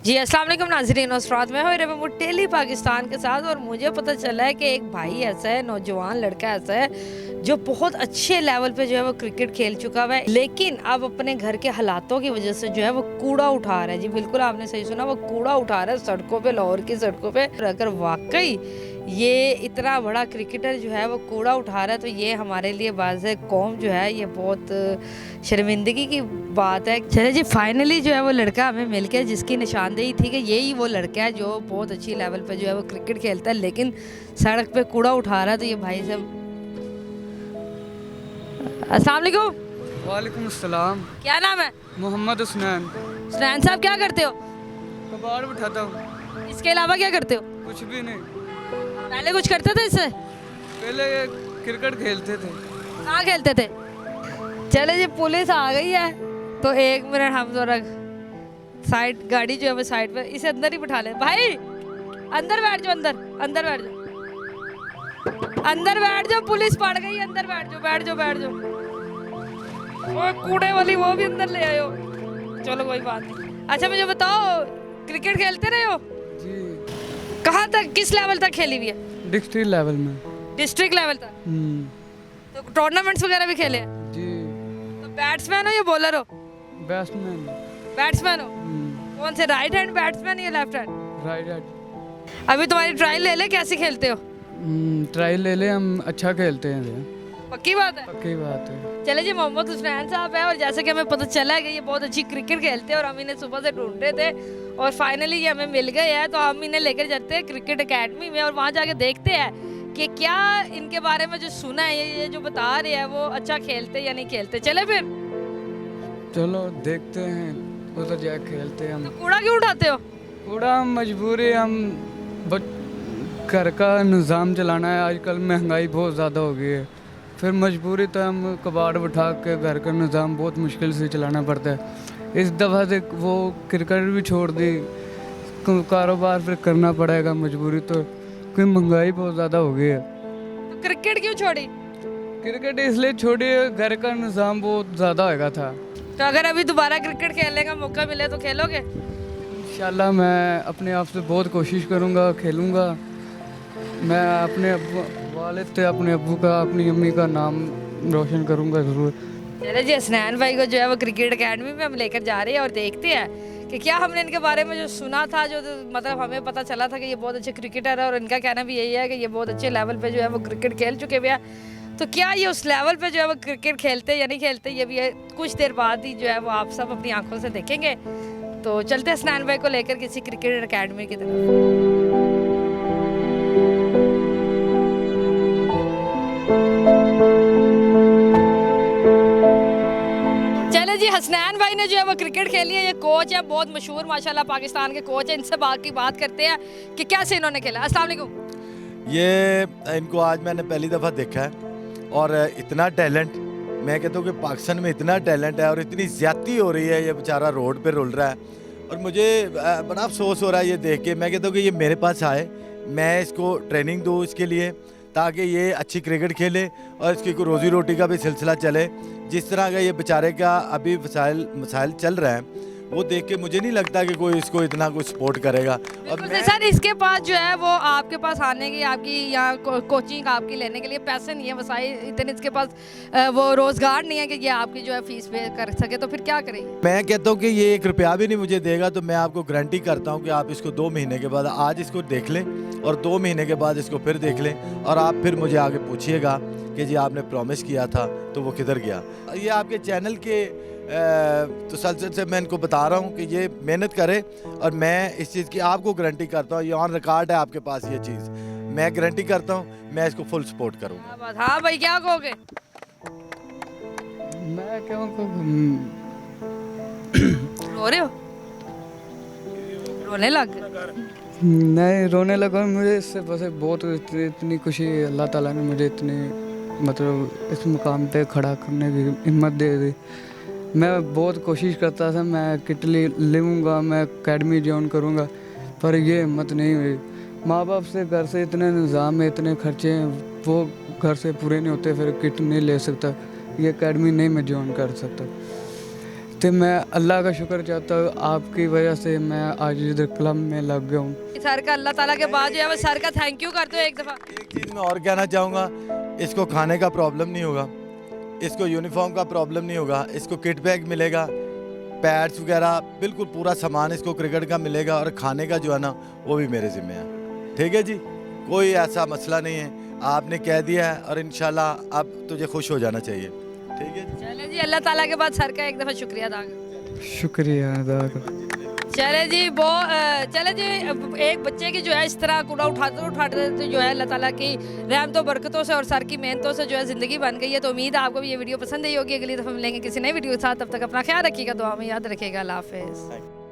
जी अस्सलाम वालेकुम नाज़रीन, नुसरात में हो रहे टेली पाकिस्तान के साथ। और मुझे पता चला है कि एक भाई ऐसा है, नौजवान लड़का ऐसा है जो बहुत अच्छे लेवल पे जो है वो क्रिकेट खेल चुका हुआ है, लेकिन अब अपने घर के हालातों की वजह से जो है वो कूड़ा उठा रहा है। जी बिल्कुल आपने सही सुना, वो कूड़ा उठा रहा है सड़कों पे, लाहौर की सड़कों पे। अगर वाकई ये इतना बड़ा क्रिकेटर जो है वो कूड़ा उठा रहा है तो ये हमारे लिए बाज़ कौम जो है ये बहुत शर्मिंदगी की बात है। चले जी, फाइनली जो है वो लड़का हमें मिल गया जिसकी निशानदेही थी कि यही वो लड़का है जो बहुत अच्छी लेवल पे जो है वो क्रिकेट खेलता है, लेकिन सड़क पे कूड़ा उठा रहा है। तो ये भाई साहब, अस्सलाम वालेकुम। वालेकुम अस्सलाम। क्या नाम है? मोहम्मद हुसनैन। सुनैन साहब, क्या करते हो? कबाड़ उठाता हूँ। इसके अलावा क्या करते हो? कुछ भी नहीं। पहले कुछ करते थे इससे? पहले क्रिकेट खेलते थे। कहाँ खेलते थे? चले जी, पुलिस आ गई है तो 1 मिनट हम जरा साइड, गाड़ी जो है वो साइड पे, इसे अंदर ही बिठा ले भाई। अंदर बैठ जाओ, अंदर अंदर बैठ जाओ, अंदर बैठ जाओ, पुलिस पड़ गई, अंदर बैठ जाओ, बैठ जाओ, बैठ जाओ। वो कूड़े वाली वो भी अंदर ले आयो। चलो कोई बात नहीं। अच्छा मुझे बताओ, क्रिकेट खेलते रहे हो? जी। कहाँ तक, किस लेवल तक खेली हुई है? डिस्ट्रिक्ट लेवल में। डिस्ट्रिक्ट लेवल तक? तो टूर्नामेंट्स वगैरह भी खेले हैं? जी। तो बैट्समैन हो या बॉलर हो? बैट्समैन। बैट्समैन हो? कौन से, राइट हैंड बैट्समैन या लेफ्ट हैंड? Right hand. अभी तुम्हारी ट्रायल ले ले, कैसे खेलते हो? ट्रायल ले ले, हम अच्छा खेलते हैं। पक्की बात है? पक्की बात है। चले जी, मोहम्मद हुसनैन साहब है और जैसे कि हमें पता चला है कि ये बहुत अच्छी क्रिकेट खेलते हैं और हम इन्हें सुबह से ढूंढ रहे थे और फाइनली ये हमें मिल गए हैं। तो हम इन्हें लेकर जाते हैं क्रिकेट एकेडमी में और वहाँ जाके देखते हैं कि क्या इनके बारे में जो सुना है, ये जो बता रहे हैं वो अच्छा खेलते या नहीं खेलते। चले फिर चलो देखते हैं, उधर जाके खेलते हैं हम। तो कूड़ा क्यों उठाते हो? थोड़ा मजबूरी, हम घर का निज़ाम चलाना है। आजकल महंगाई बहुत ज़्यादा हो गई है, फिर मजबूरी तो हम कबाड़ उठा के घर का निज़ाम बहुत मुश्किल से चलाना पड़ता है। इस दफ़ा से वो क्रिकेट भी छोड़ दी, कारोबार फिर करना पड़ेगा मजबूरी तो, क्योंकि महंगाई बहुत ज़्यादा हो गई है। तो क्रिकेट क्यों छोड़ी? क्रिकेट इसलिए छोड़ी, घर का निज़ाम बहुत ज़्यादा होगा था। तो अगर अभी दोबारा क्रिकेट खेलने का मौका मिले तो खेलोगे? इंशाल्लाह मैं अपने आप से बहुत कोशिश करूँगा, खेलूँगा। मैं अपने वालिद से, अपने अब्बू का, अपनी अम्मी का नाम रोशन करूँगा ज़रूर। चले जी, हसनैन भाई को जो है वो क्रिकेट एकेडमी में हम लेकर जा रहे हैं और देखते हैं कि क्या हमने इनके बारे में जो सुना था, जो मतलब हमें पता चला था कि ये बहुत अच्छे क्रिकेटर है और इनका कहना भी यही है कि ये बहुत अच्छे लेवल पे जो है वो क्रिकेट खेल चुके हुए हैं, तो क्या ये उस लेवल पे जो है वो क्रिकेट खेलते या नहीं खेलते, ये भी कुछ देर बाद ही जो है वो आप सब अपनी आंखों से देखेंगे। तो चलते हैं हसनैन भाई को लेकर किसी क्रिकेट एकेडमी की तरफ। चले जी, हसनैन भाई ने जो है वो क्रिकेट खेली है, ये कोच है बहुत मशहूर माशाल्लाह, पाकिस्तान के कोच हैं। इनसे बात करते हैं कि कैसे इन्होंने खेला। अस्सलाम वालेकुम। ये इनको आज मैंने पहली दफ़ा देखा है और इतना टैलेंट, मैं कहता हूँ कि पाकिस्तान में इतना टैलेंट है और इतनी ज़्यादती हो रही है। ये बेचारा रोड पे रुल रहा है और मुझे बड़ा अफसोस हो रहा है ये देख के। मैं कहता हूँ कि ये मेरे पास आए, मैं इसको ट्रेनिंग दूँ इसके लिए, ताकि ये अच्छी क्रिकेट खेले और इसकी कोई रोज़ी रोटी का भी सिलसिला चले। जिस तरह का ये बेचारे का अभी मसाइल चल रहे हैं, वो देख के मुझे नहीं लगता कि कोई इसको इतना कुछ सपोर्ट करेगा। और बिल्कुल सर, इसके पास जो है वो आपके पास आने की, आपकी यहाँ कोचिंग आपकी लेने के लिए पैसे नहीं है, वसाइल इतने इसके पास वो रोज़गार नहीं है कि ये आपकी जो है फीस पे कर सके, तो फिर क्या करेंगे? मैं कहता हूँ कि ये 1 रुपया भी नहीं मुझे देगा, तो मैं आपको गारंटी करता हूँ कि आप इसको 2 महीने के बाद, आज इसको देख लें और 2 महीने के बाद इसको फिर देख लें और आप फिर मुझे आगे पूछिएगा कि जी आपने प्रॉमिस किया था तो वो किधर गया। ये आपके चैनल के तसल्सल से मैं इनको बता रहा हूँ कि ये मेहनत करे और मैं इस चीज़ की आपको गारंटी करता हूँ, ये ऑन रिकॉर्ड है आपके पास ये चीज़, मैं गारंटी करता हूँ, मैं इसको फुल सपोर्ट करूँगा। हाँ भाई, क्या कहोगे? मैं क्यों रो रहे हो? रोने लग गए? नहीं रोने लगा, मुझे इससे बस बहुत इतनी खुशी, अल्लाह ताला ने मुझे इतनी मतलब इस मुकाम पे खड़ा करने की हिम्मत दे दी। मैं बहुत कोशिश करता था, मैं किट लूँगा, मैं एकेडमी ज्वाइन करूँगा, पर ये हिम्मत नहीं हुई। माँ बाप से, घर से इतने निज़ाम है, इतने खर्चे हैं, वो घर से पूरे नहीं होते, फिर किट नहीं ले सकता, ये एकेडमी नहीं मैं ज्वाइन कर सकता। तो मैं अल्लाह का शुक्र चाहता हूँ, आपकी वजह से मैं आज इधर क्लब में लग गया हूँ। सर का अल्लाह ताला के बाद जो है वो सर का थैंक यू करते हो एक दफ़ा। एक चीज़ मैं और कहना चाहूँगा, इसको खाने का प्रॉब्लम नहीं होगा, इसको यूनिफॉर्म का प्रॉब्लम नहीं होगा, इसको किट बैग मिलेगा, पैड्स वगैरह बिल्कुल पूरा सामान इसको क्रिकेट का मिलेगा, और खाने का जो है ना वो भी मेरे ज़िम्मे है। ठीक है जी, कोई ऐसा मसला नहीं है, आपने कह दिया है और इंशाल्लाह अब तुझे खुश हो जाना चाहिए। ठीक है जी, चले जी, अल्लाह ताला के बाद सर का एक दफ़ा शुक्रिया अदा करो। शुक्रिया अदा कर। चले जी वो चले जी, अब एक बच्चे की जो है इस तरह कूड़ा उठाते उठाते तो जो है अल्लाह ताला की रहमतों बरकतों से और सर की मेहनतों से जो है ज़िंदगी बन गई है। तो उम्मीद है आपको भी ये वीडियो पसंद आई होगी। अगली दफ़ा मिलेंगे किसी नई वीडियो के साथ, तब तक अपना ख्याल रखिएगा, दुआ में याद रखिएगा। अल्लाह हाफ़िज़।